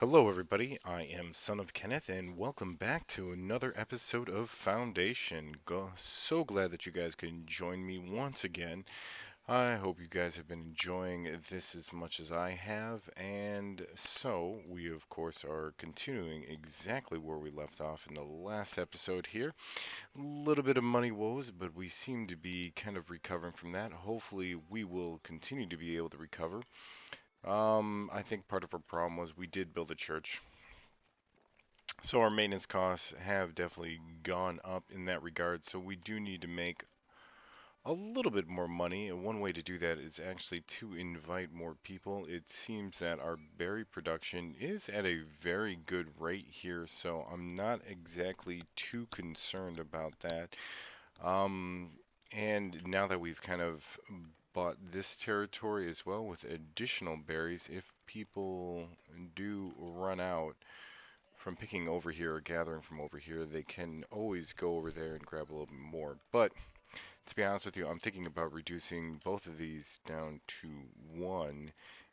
Hello, everybody. I am Son of Kenneth, and welcome back to another episode of Foundation. So glad that you guys can join me once again. I hope you guys have been enjoying this as much as I have, and so we, of course, are continuing exactly where we left off in the last episode here. A little bit of money woes, but we seem to be kind of recovering from that. Hopefully, we will continue to be able to recover. I think part of our problem was we did build a church. So our maintenance costs have definitely gone up in that regard. So we do need to make a little bit more money. And one way to do that is actually to invite more people. It seems that our berry production is at a very good rate here. So I'm not exactly too concerned about that. Um, and now that we've kind of bought this territory as well with additional berries, if people do run out from picking over here or gathering from over here, they can always go over there and grab a little bit more. But to be honest with you, I'm thinking about reducing both of these down to one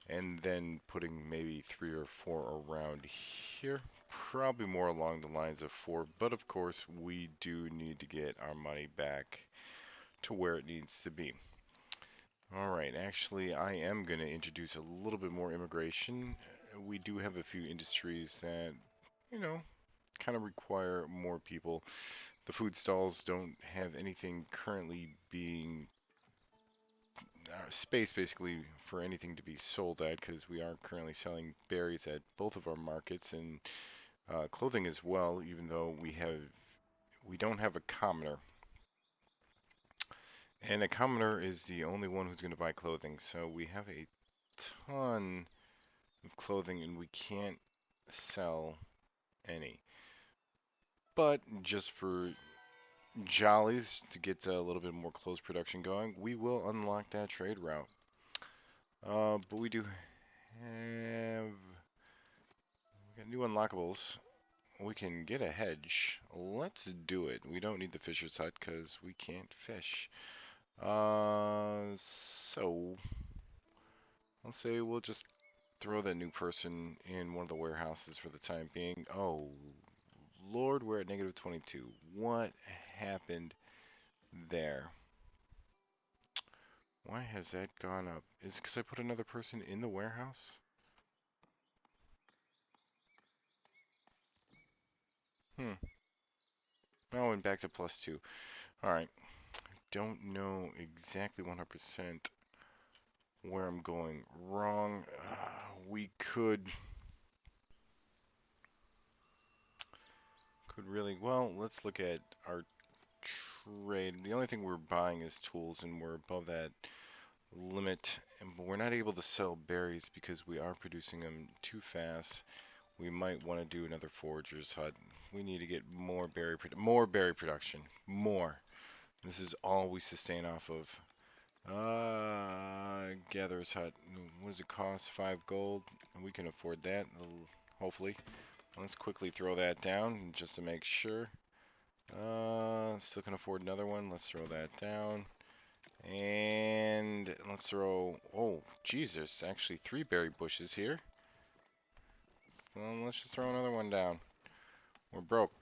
and then putting maybe three or four around here. Probably more along the lines of four, but of course we do need to get our money back to where it needs to be. Alright, actually I am going to introduce a little bit more immigration. We do have a few industries that, you know, kind of require more people. The food stalls don't have anything currently being space basically for anything to be sold at because we are currently selling berries at both of our markets and clothing as well, even though we don't have a commoner. And a commoner is the only one who's going to buy clothing. So we have a ton of clothing and we can't sell any. But just for jollies to get a little bit more clothes production going, we will unlock that trade route. But we do have we got new unlockables. We can get a hedge. Let's do it. We don't need the fisher's hut because we can't fish. So I'll say we'll just throw that new person in one of the warehouses for the time being. Oh, Lord, we're at negative 22. What happened there? Why has that gone up? Is it because I put another person in the warehouse? Hmm. Oh, and back to plus two. Alright. Don't know exactly 100% where I'm going wrong. We could really, well, let's look at our trade. The only thing we're buying is tools and we're above that limit. And we're not able to sell berries because we are producing them too fast. We might want to do another forager's hut. We need to get more berry production. More. This is all we sustain off of. Gatherer's hut. What does it cost? 5 gold. We can afford that, hopefully. Let's quickly throw that down just to make sure. Still can afford another one. Let's throw that down. And let's throw, oh, Jesus, actually 3 berry bushes here. Well, let's just throw another one down. We're broke,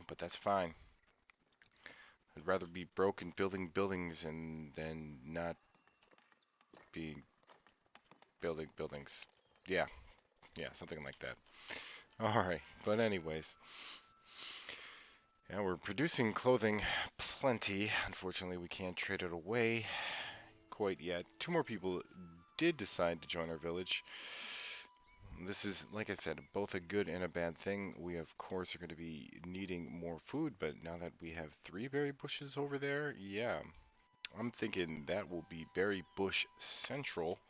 but that's fine. I'd rather be broke and building buildings and than not be building buildings. Yeah, yeah, something like that. Alright, but anyways. Yeah, we're producing clothing plenty. Unfortunately, we can't trade it away quite yet. 2 more people did decide to join our village. This is, like I said, both a good and a bad thing. We, of course, are going to be needing more food, but now that we have 3 berry bushes over there, yeah, I'm thinking that will be Berry Bush Central.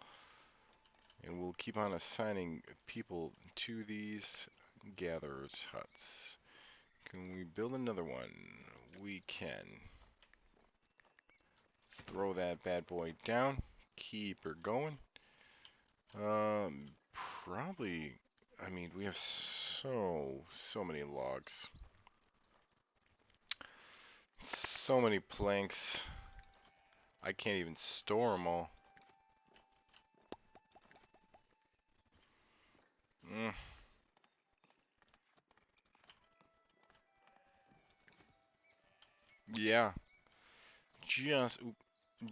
And we'll keep on assigning people to these gatherers' huts. Can we build another one? We can. Let's throw that bad boy down. Keep her going. Probably, I mean, we have so many logs. So many planks. I can't even store them all. Mm. Yeah, just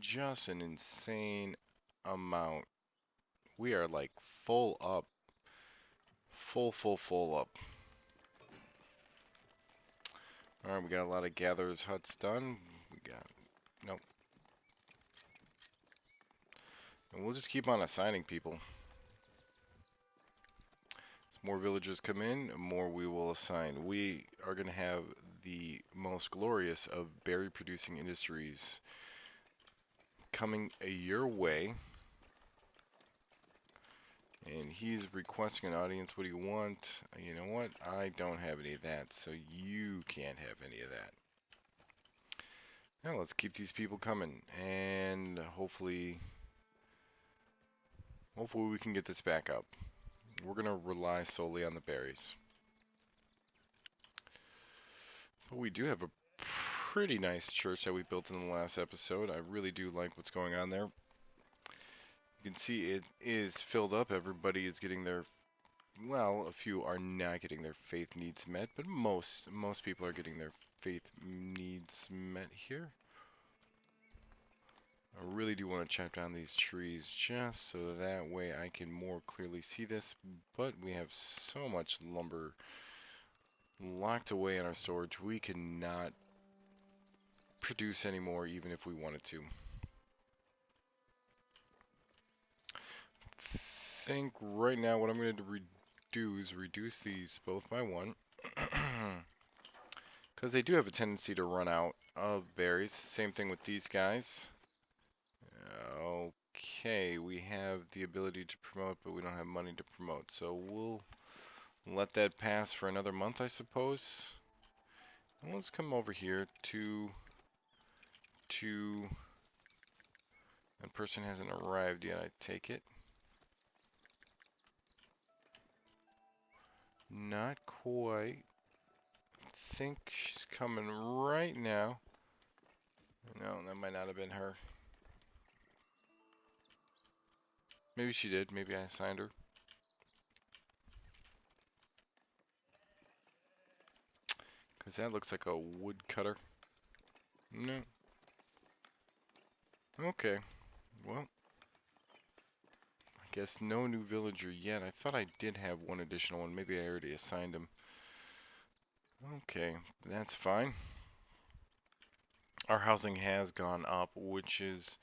just an insane amount. We are like full up, full up. All right, we got a lot of gatherers huts done. We got nope, and we'll just keep on assigning people. As more villagers come in, more we will assign. We are going to have the most glorious of berry producing industries coming your way. And he's requesting an audience. What do you want? You know what? I don't have any of that, so you can't have any of that. Now let's keep these people coming, and hopefully we can get this back up. We're gonna rely solely on the berries. But we do have a pretty nice church that we built in the last episode. I really do like what's going on there. You can see it is filled up. Everybody is getting their, well, a few are not getting their faith needs met, but most people are getting their faith needs met here. I really do want to chop down these trees just so that way I can more clearly see this, but we have so much lumber locked away in our storage, we cannot produce anymore even if we wanted to. Think right now what I'm going to do is reduce these both by one. Because they do have a tendency to run out of berries. Same thing with these guys. Okay, we have the ability to promote, but we don't have money to promote. So we'll let that pass for another month, I suppose. And let's come over here to that person hasn't arrived yet, I take it. Not quite. Think she's coming right now. No, that might not have been her. Maybe she did. Maybe I assigned her. Because that looks like a woodcutter. No. Okay. Well, I guess no new villager yet. I thought I did have one additional one. Maybe I already assigned him. Okay, that's fine. Our housing has gone up, which is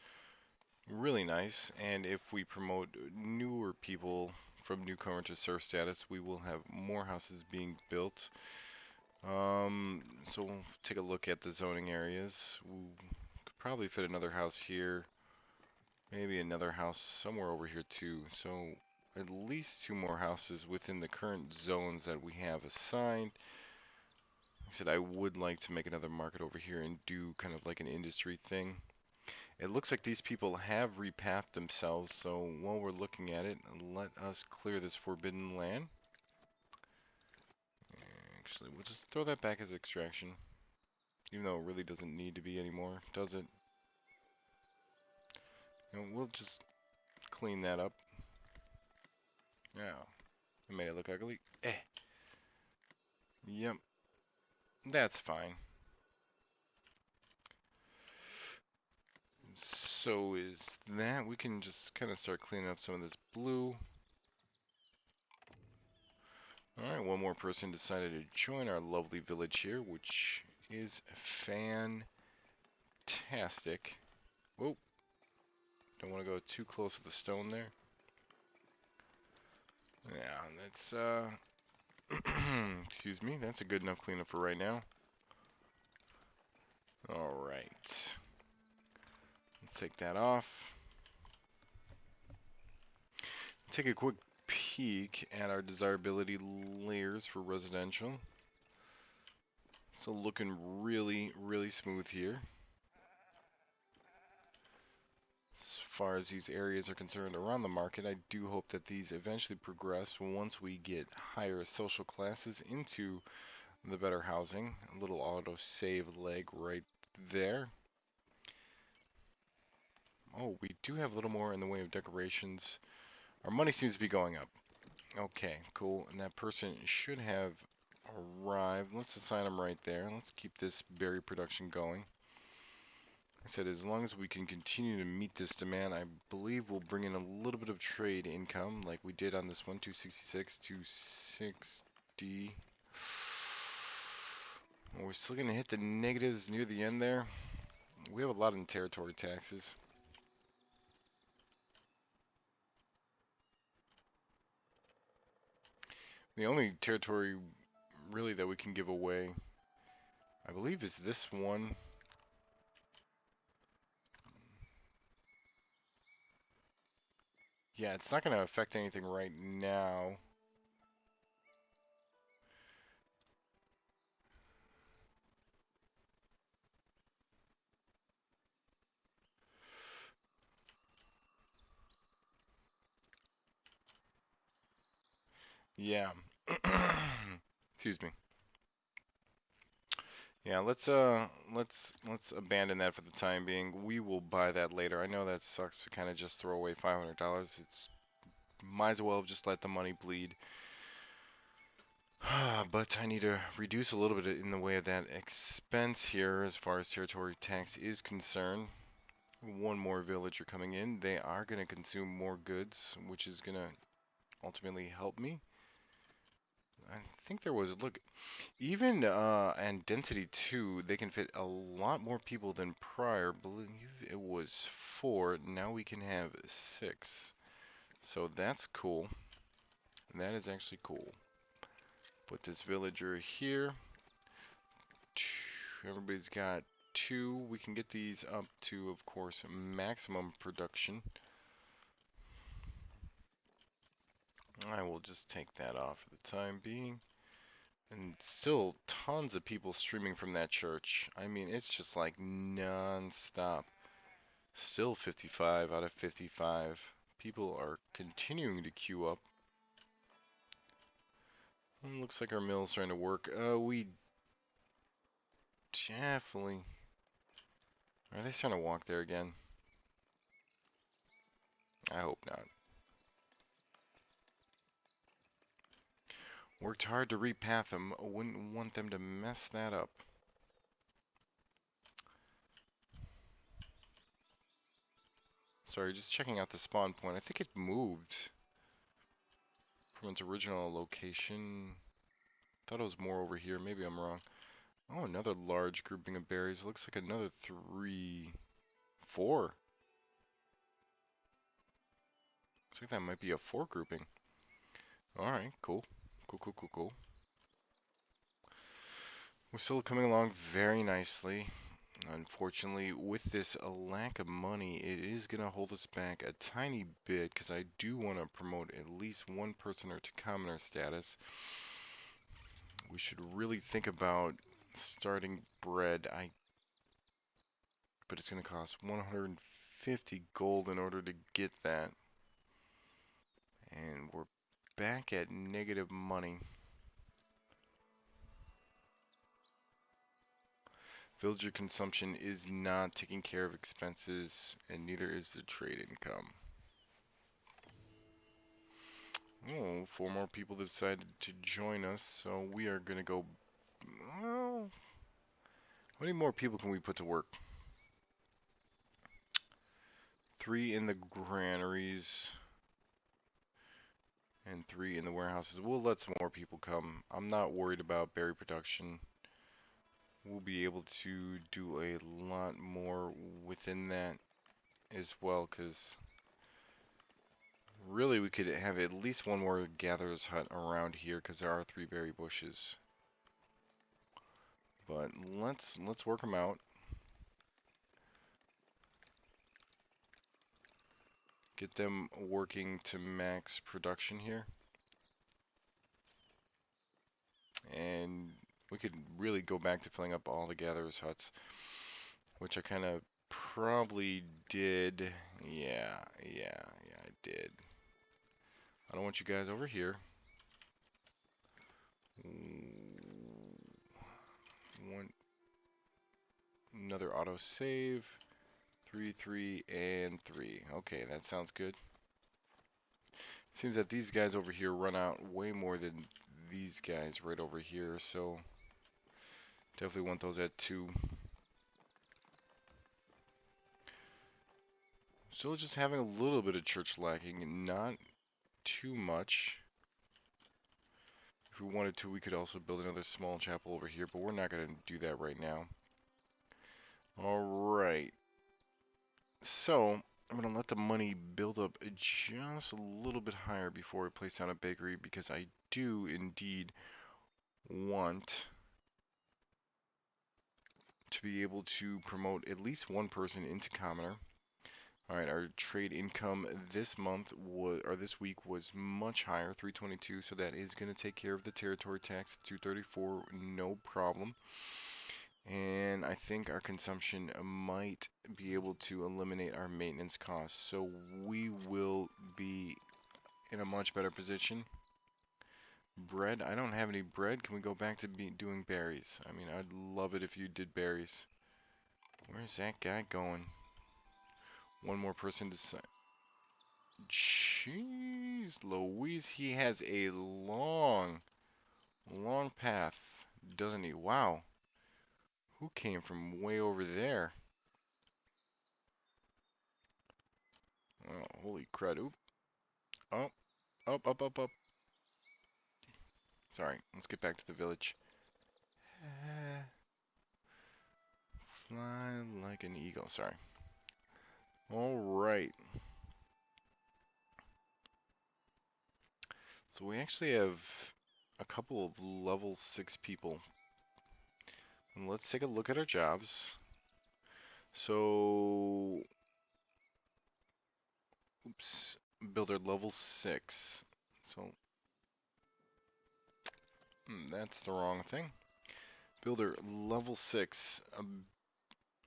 really nice. And if we promote newer people from newcomer to serf status, we will have more houses being built. So we'll take a look at the zoning areas. We could probably fit another house here. Maybe another house somewhere over here too. So at least two more houses within the current zones that we have assigned. Like I said, I would like to make another market over here and do kind of like an industry thing. It looks like these people have repathed themselves, so while we're looking at it, let us clear this forbidden land. Actually, we'll just throw that back as extraction. Even though it really doesn't need to be anymore, does it? And we'll just clean that up. Yeah, I made it look ugly. Yep, that's fine. So is that. We can just kind of start cleaning up some of this blue. Alright, one more person decided to join our lovely village here, which is fantastic. Whoa, don't want to go too close to the stone there. Yeah, that's, excuse me, that's a good enough cleanup for right now. Alright. Let's take that off. Take a quick peek at our desirability layers for residential. So looking really, really smooth here. As far as these areas are concerned around the market, I do hope that these eventually progress once we get higher social classes into the better housing. A little auto save leg right there. Oh, we do have a little more in the way of decorations. Our money seems to be going up. Okay, cool. And that person should have arrived. Let's assign them right there. Let's keep this berry production going. I said, as long as we can continue to meet this demand, I believe we'll bring in a little bit of trade income like we did on this one, 266, 260. We're still going to hit the negatives near the end there. We have a lot in territory taxes. The only territory really that we can give away, I believe, is this one. Yeah, it's not going to affect anything right now. Yeah. Excuse me. Yeah, let's abandon that for the time being. We will buy that later. I know that sucks to kind of just throw away $500. It's might as well have just let the money bleed. But I need to reduce a little bit in the way of that expense here as far as territory tax is concerned. One more villager coming in. They are going to consume more goods, which is going to ultimately help me. I think there was, look, even and density 2, they can fit a lot more people than prior. I believe it was 4. Now we can have 6. So that's cool. That is actually cool. Put this villager here. Everybody's got 2. We can get these up to, of course, maximum production. I will just take that off for the time being. And still tons of people streaming from that church. I mean, it's just like non-stop. Still 55 out of 55. People are continuing to queue up. Looks like our mill's starting to work. We definitely... Are they starting to walk there again? I hope not. Worked hard to repath them. Wouldn't want them to mess that up. Sorry, just checking out the spawn point. I think it moved from its original location. Thought it was more over here. Maybe I'm wrong. Oh, another large grouping of berries. Looks like another 3, 4. Looks like that might be a 4 grouping. Alright, cool. Cool. We're still coming along very nicely. Unfortunately, with this lack of money, it is going to hold us back a tiny bit because I do want to promote at least one personer to commoner status. We should really think about starting bread. But it's going to cost 150 gold in order to get that. And we're back at negative money. Villager consumption is not taking care of expenses, and neither is the trade income. Oh, 4 more people decided to join us, so we are going to go... Well, how many more people can we put to work? 3 in the granaries, and 3 in the warehouses. We'll let some more people come. I'm not worried about berry production. We'll be able to do a lot more within that as well, because really we could have at least one more gatherer's hut around here, because there are 3 berry bushes. But let's work them out. Get them working to max production here. And we could really go back to filling up all the gatherer's huts, which I kind of probably did. Yeah, I did. I don't want you guys over here. One, another auto save. 3, 3, and 3. Okay, that sounds good. Seems that these guys over here run out way more than these guys right over here, so definitely want those at 2. Still just having a little bit of church lacking, not too much. If we wanted to, we could also build another small chapel over here, but we're not going to do that right now. Alright. So, I'm going to let the money build up just a little bit higher before we place down a bakery, because I do indeed want to be able to promote at least one person into commoner. Alright, our trade income this month was, or this week was much higher, 322, so that is going to take care of the territory tax at 234, no problem. And I think our consumption might be able to eliminate our maintenance costs, so we will be in a much better position. Bread, I don't have any bread. Can we go back to doing berries? I mean, I'd love it if you did berries. Where's that guy going? One more person to sign. Jeez Louise, he has a long path, doesn't he? Wow. Who came from way over there? Oh, holy crud. Oop. Oh, up. Sorry, let's get back to the village. Fly like an eagle, sorry. Alright. So we actually have a couple of level 6 people. And let's take a look at our jobs. So, oops, builder level 6. So, that's the wrong thing. Builder level 6.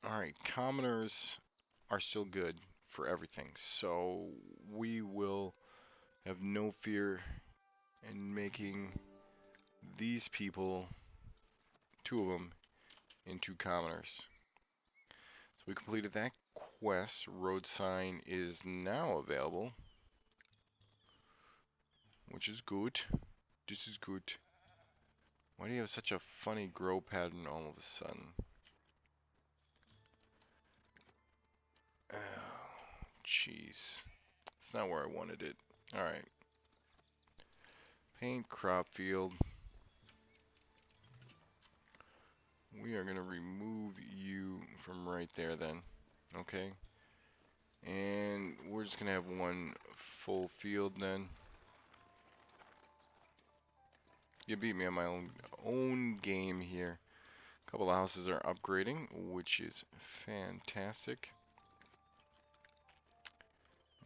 Alright, commoners are still good for everything. So, we will have no fear in making these people, 2 of them, into commoners. So we completed that quest. Road sign is now available, which is good. This is good. Why do you have such a funny grow pattern all of a sudden? Oh, jeez. It's not where I wanted it. Alright. Paint crop field. We are going to remove you from right there then. Okay. And we're just going to have one full field then. You beat me on my own game here. A couple of houses are upgrading, which is fantastic.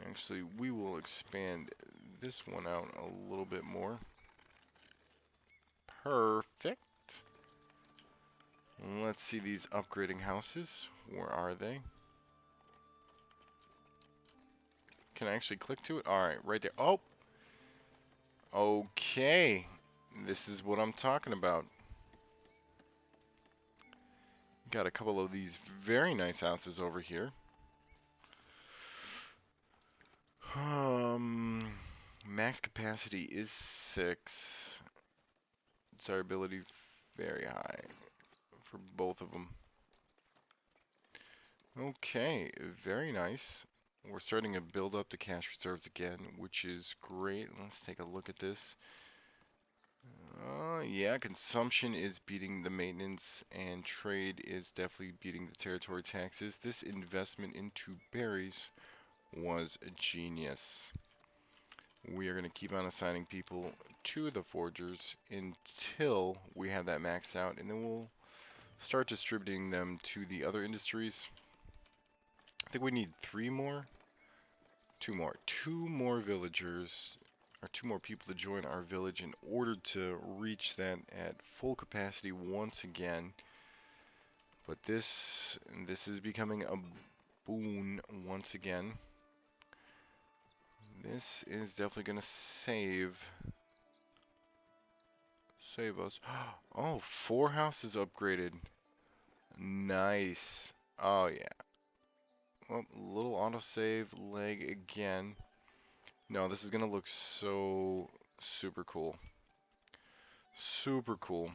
Actually, we will expand this one out a little bit more. Perfect. Let's see these upgrading houses. Where are they? Can I actually click to it? Alright, right there. Oh! Okay. This is what I'm talking about. Got a couple of these very nice houses over here. Max capacity is 6. Desirability very high for both of them. Okay, very nice. We're starting to build up the cash reserves again, which is great. Let's take a look at this. Yeah, consumption is beating the maintenance, and trade is definitely beating the territory taxes. This investment into berries was a genius. We are going to keep on assigning people to the forgers until we have that maxed out, and then we'll start distributing them to the other industries. I think we need 3 more. 2 more. 2 more villagers, or 2 more people to join our village in order to reach that at full capacity once again. But this is becoming a boon once again. This is definitely going to save us. Oh, 4 houses upgraded. Nice. Oh yeah. Well, little autosave leg again. No, this is gonna look so super cool. Super cool.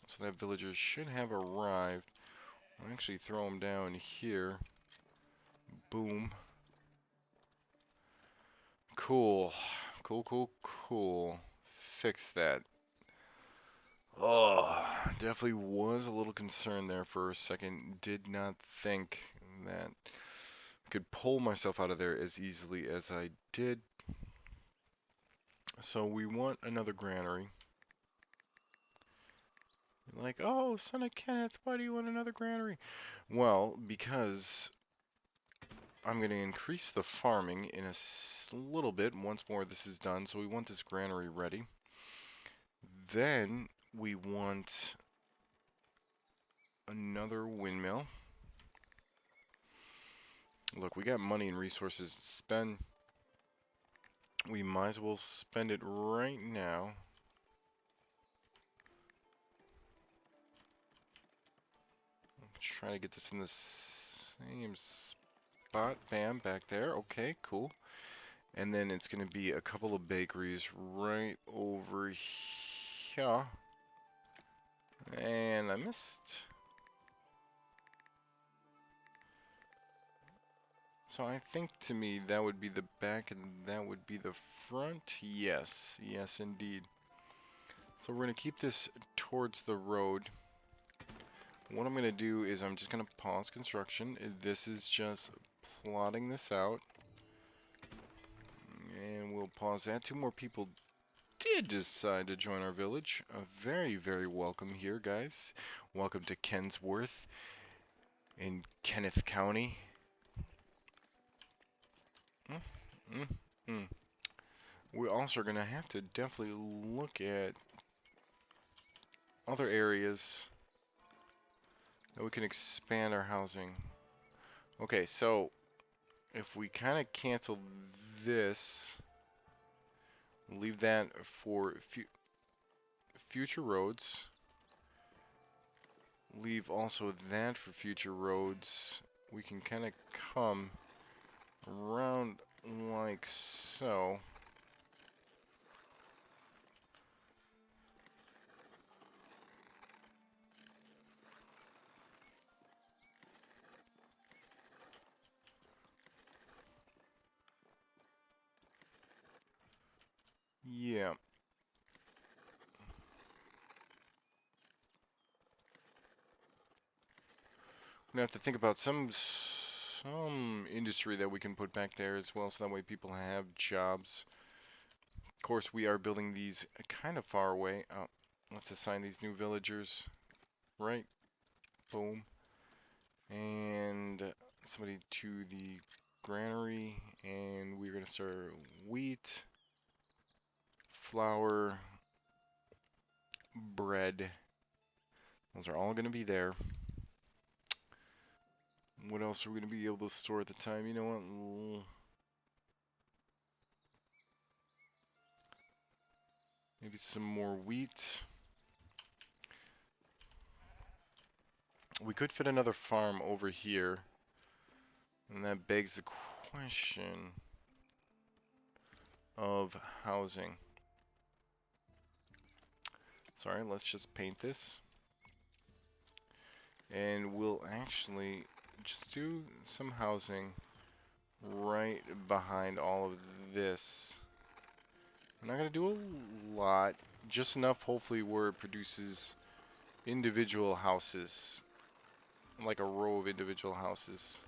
So that villager should have arrived. I'll actually throw him down here. Boom. Cool. Cool, cool, cool. Fix that. Oh, definitely was a little concerned there for a second. Did not think that I could pull myself out of there as easily as I did. So we want another granary. Like, oh, son of Kenneth, why do you want another granary? Well, because I'm going to increase the farming in a little bit once more this is done. So we want this granary ready. Then we want another windmill. Look, we got money and resources to spend. We might as well spend it right now. Try to get this in the same spot. Bam, back there. Okay, cool. And then it's going to be a couple of bakeries right over here. And I missed. So I think to me that would be the back and that would be the front. Yes, yes indeed. So we're going to keep this towards the road. What I'm going to do is I'm just going to pause construction. This is just plotting this out. And we'll pause that. 2 more people did decide to join our village. Very, very welcome here, guys. Welcome to Kensworth in Kenneth County. We also are going to have to definitely look at other areas that we can expand our housing. Okay, so if we kind of cancel this, leave that for future roads, leave also that for future roads, we can kind of come around like so. Yeah. We have to think about some industry that we can put back there as well, so that way people have jobs. Of course, we are building these kind of far away. Let's assign these new villagers. Right. Boom. And somebody to the granary, and we're gonna start wheat, flour, bread. Those are all gonna be there. What else are we gonna be able to store at the time? You know what? Maybe some more wheat. We could fit another farm over here, and that begs the question of housing. Sorry, let's just paint this. And we'll actually just do some housing right behind all of this. I'm not going to do a lot, just enough hopefully where it produces individual houses, like a row of individual houses.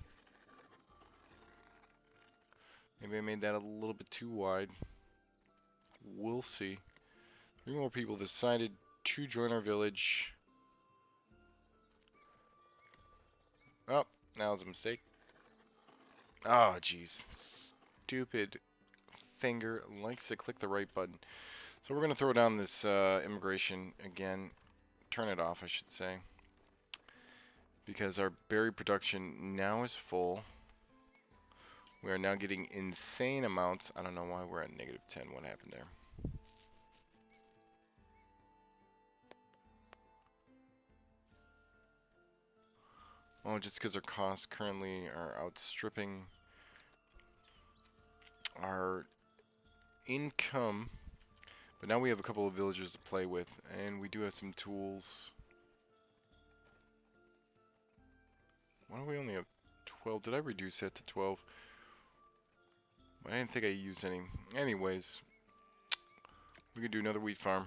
Maybe I made that a little bit too wide. We'll see. 3 more people decided to join our village. Oh, that was a mistake. Oh, jeez. Stupid finger likes to click the right button. So we're going to throw down this immigration again. Turn it off, I should say. Because our berry production now is full. We are now getting insane amounts. I don't know why we're at -10. What happened there? Oh, just because our costs currently are outstripping our income. But now we have a couple of villagers to play with, and we do have some tools. Why do we only have 12. Did I reduce that to 12? I didn't think I used any. Anyways, we could do another wheat farm.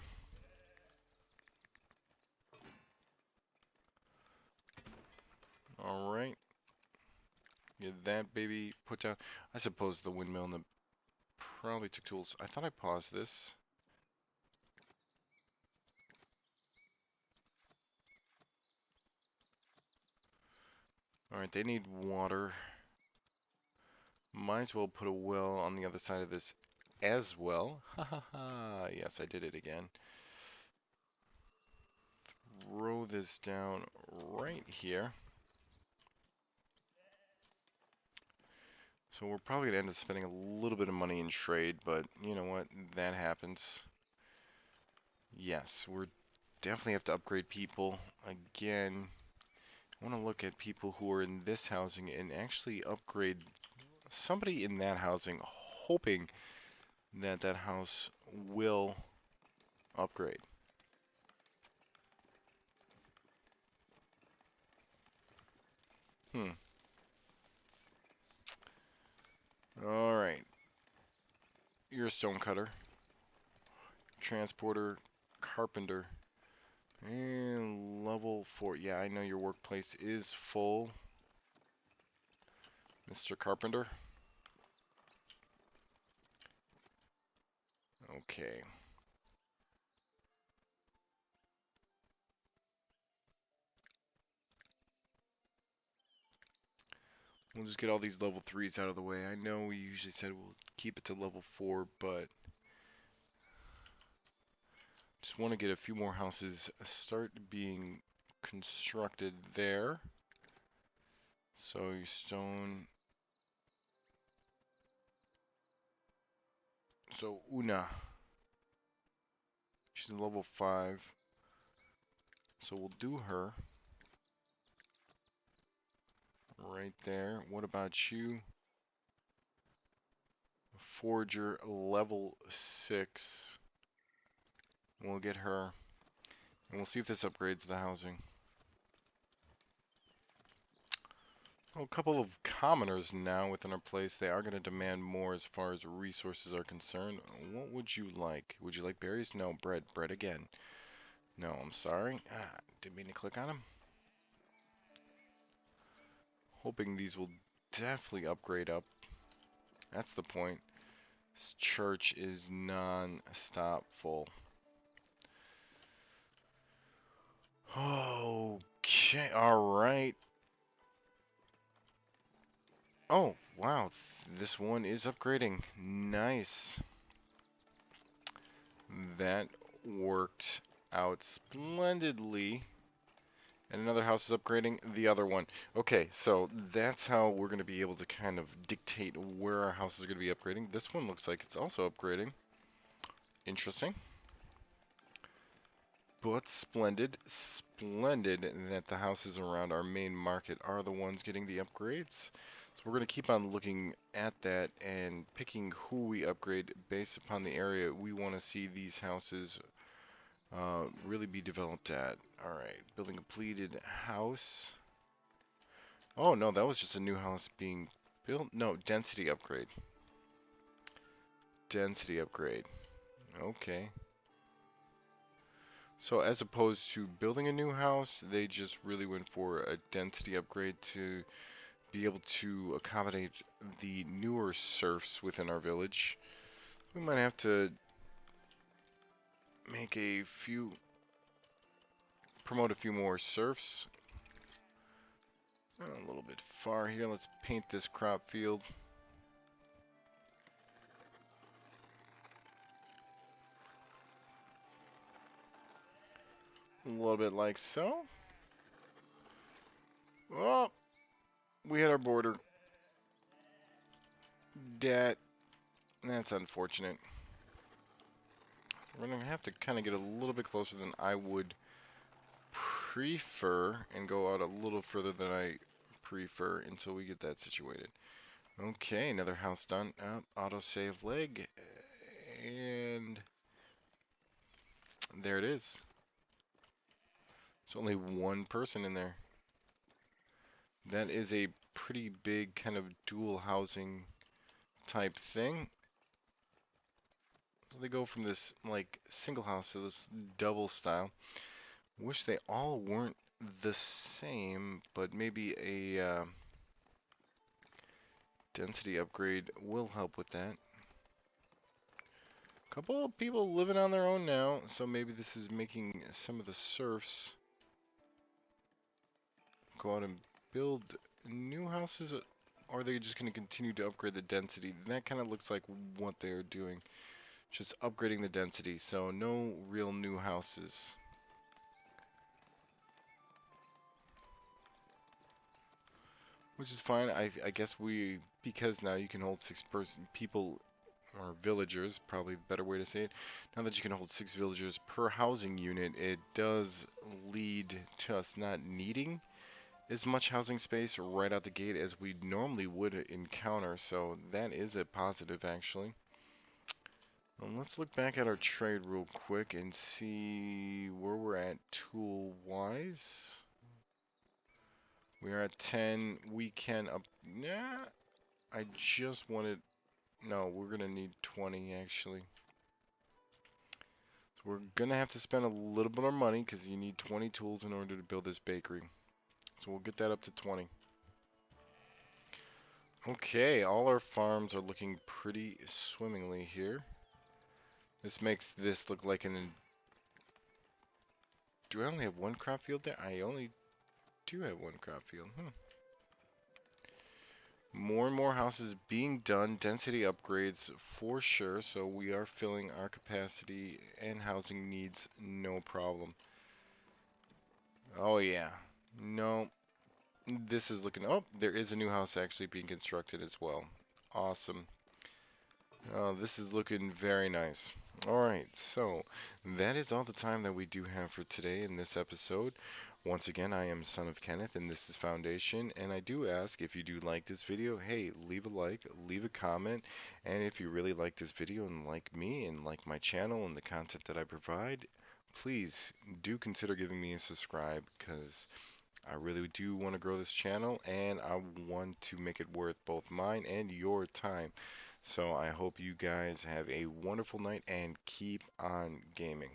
Alright. Get that baby put down. I suppose the windmill and the probably took tools. I thought I paused this. Alright, they need water. Might as well put a well on the other side of this as well. Ha ha ha. Yes, I did it again. Throw this down right here. So we're probably going to end up spending a little bit of money in trade, but you know what? That happens. Yes, we're definitely have to upgrade people. Again, I want to look at people who are in this housing and actually upgrade somebody in that housing, hoping that that house will upgrade. Alright. You're a stonecutter, transporter, carpenter, and level 4. Yeah, I know your workplace is full, Mr. Carpenter. Okay. We'll just get all these level 3s out of the way. I know we usually said we'll keep it to level 4, but just want to get a few more houses start being constructed there. So you stone. So Una, she's a level 5. So we'll do her right there. What about you? Forger level 6. We'll get her. And we'll see if this upgrades the housing. Oh, a couple of commoners now within our place. They are going to demand more as far as resources are concerned. What would you like? Would you like berries? No, bread. Bread again. No, I'm sorry. Didn't mean to click on them. Hoping these will definitely upgrade up. That's the point. This church is non-stop full. Okay, alright. Oh, wow. This one is upgrading. Nice. That worked out splendidly. And another house is upgrading the other one. Okay, so that's how we're going to be able to kind of dictate where our house is going to be upgrading. This one looks like it's also upgrading. Interesting. But splendid. Splendid that the houses around our main market are the ones getting the upgrades. So we're going to keep on looking at that and picking who we upgrade based upon the area we want to see these houses really be developed at. Alright, building a completed house. Oh no, that was just a new house being built. No, density upgrade. Density upgrade. Okay. So as opposed to building a new house, they just really went for a density upgrade to be able to accommodate the newer serfs within our village. We might have to make a few, promote a few more serfs. A little bit far here. Let's paint this crop field. A little bit like so. Oh, we hit our border. That's unfortunate. We're gonna have to kind of get a little bit closer than I would prefer and go out a little further than I prefer until we get that situated. Okay, another house done. Autosave leg. And there it is. There's only one person in there. That is a pretty big kind of dual housing type thing. So they go from this like single house to this double style. Wish they all weren't the same, but maybe a density upgrade will help with that. Couple of people living on their own now, so maybe this is making some of the serfs go out and build new houses, or are they just going to continue to upgrade the density? That kind of looks like what they are doing, just upgrading the density, so no real new houses. Which is fine. I guess because now you can hold people or villagers, probably a better way to say it. Now that you can hold 6 villagers per housing unit, it does lead to us not needing as much housing space right out the gate as we normally would encounter, so that is a positive actually. Let's look back at our trade real quick and see where we're at tool wise. We are at 10. We can up. Nah, I just wanted. No, we're gonna need 20 actually. So we're gonna have to spend a little bit of money because you need 20 tools in order to build this bakery. So we'll get that up to 20. Okay, all our farms are looking pretty swimmingly here. This makes this look like an... Do I only have one crop field there? I only do have one crop field. More and more houses being done, density upgrades for sure, so we are filling our capacity and housing needs no problem. Oh yeah. No, this is looking... Oh, there is a new house actually being constructed as well. Awesome. Oh, this is looking very nice. Alright, so that is all the time that we do have for today in this episode. Once again, I am Son of Kenneth, and this is Foundation, and I do ask if you do like this video, hey, leave a like, leave a comment, and if you really like this video and like me and like my channel and the content that I provide, please do consider giving me a subscribe, because I really do want to grow this channel, and I want to make it worth both mine and your time. So I hope you guys have a wonderful night and keep on gaming.